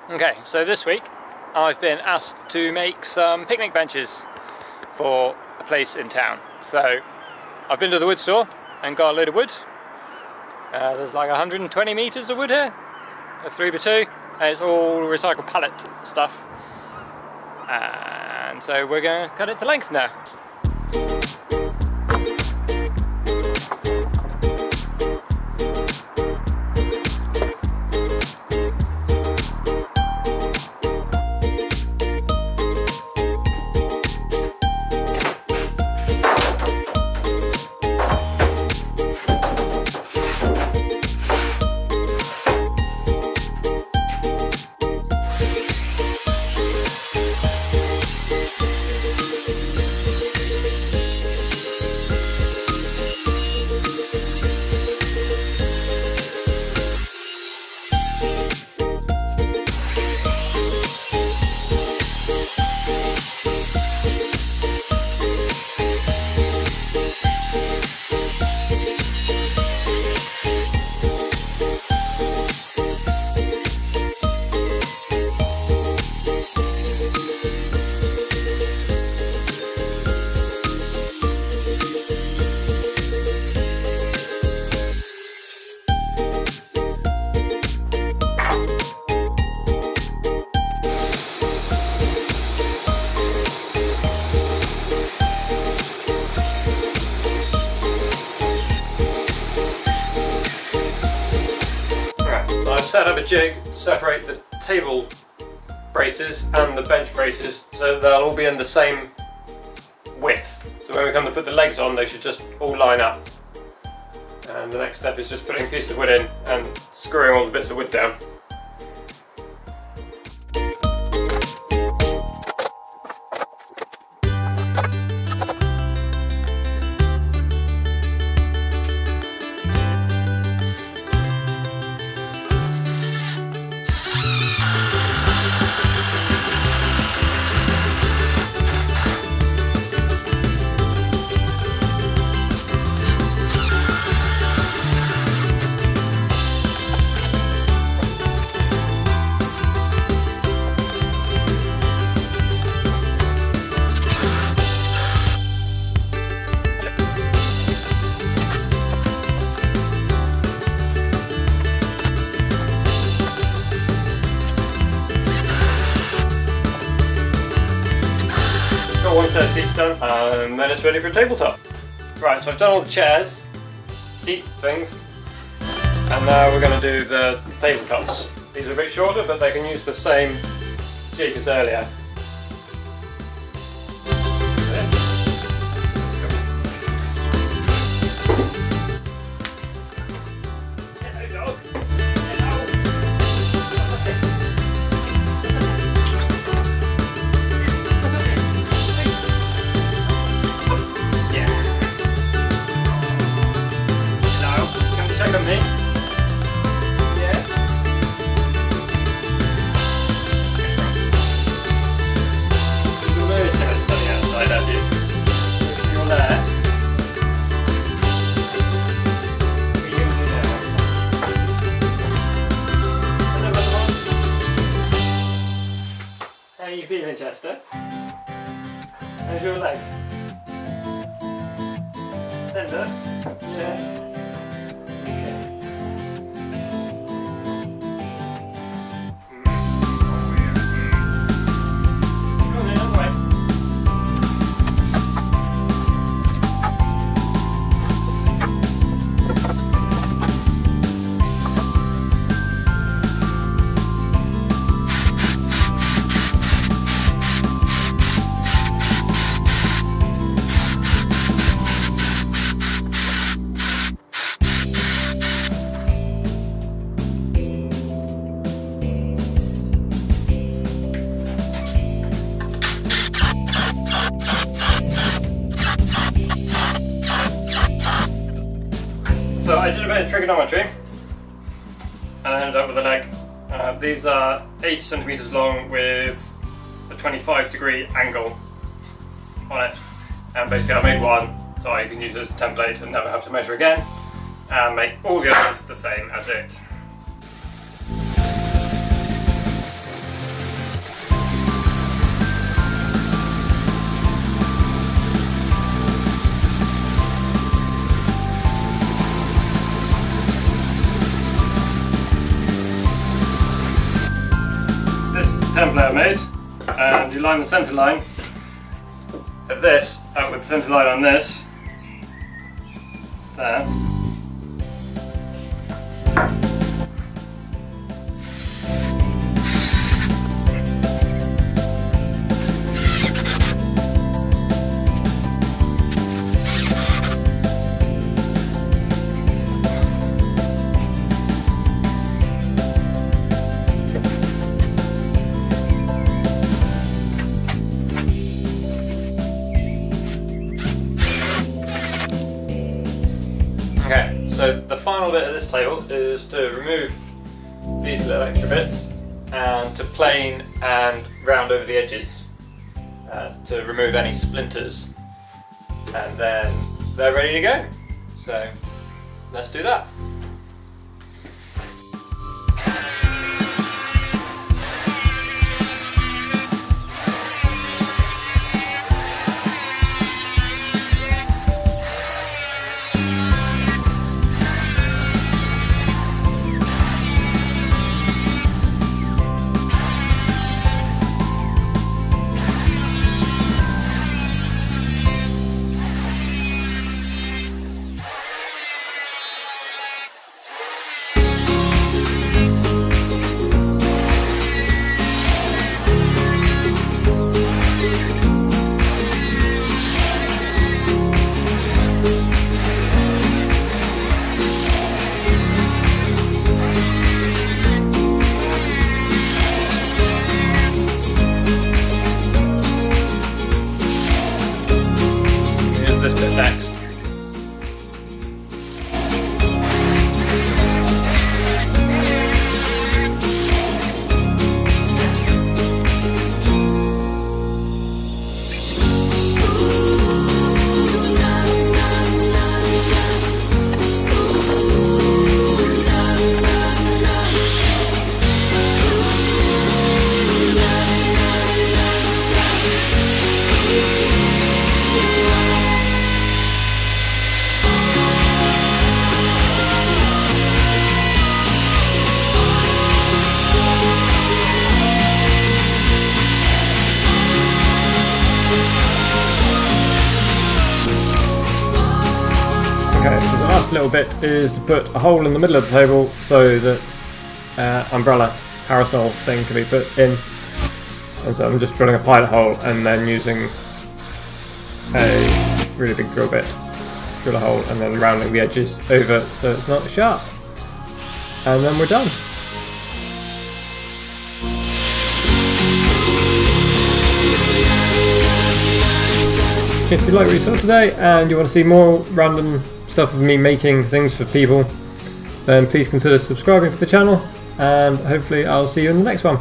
Okay, so this week I've been asked to make some picnic benches for a place in town. So I've been to the Woodstore and got a load of wood. There's like 120 metres of wood here, a 3x2, and it's all recycled pallet stuff. And so we're going to cut it to length now. Set up a jig to separate the table braces and the bench braces so they'll all be in the same width. So when we come to put the legs on, they should just all line up. And the next step is just putting a piece of wood in and screwing all the bits of wood down. One set of seats done, and then it's ready for a tabletop. Right, so I've done all the chairs, seat things, and now we're going to do the tabletops. These are a bit shorter, but they can use the same jig as earlier. How are you feeling, Chester? How's your leg? Tender? Yeah. Okay. Come on then, other way. So I did a bit of trigonometry and I ended up with a leg. These are 8 centimeters long with a 25-degree angle on it, and basically I made one so I can use it as a template and never have to measure again, and make all the others the same as it. template I made, and you line the centre line of this up with the centre line on this. There. Okay, so the final bit of this table is to remove these little extra bits and to plane and round over the edges to remove any splinters, and then they're ready to go. So let's do that. This bit next. Okay, so the last little bit is to put a hole in the middle of the table so that umbrella parasol thing can be put in. And so I'm just drilling a pilot hole and then using a really big drill bit, drill a hole and then rounding the edges over so it's not sharp. And then we're done. If you like what you saw today and you want to see more random stuff of me making things for people, then please consider subscribing to the channel, and hopefully I'll see you in the next one.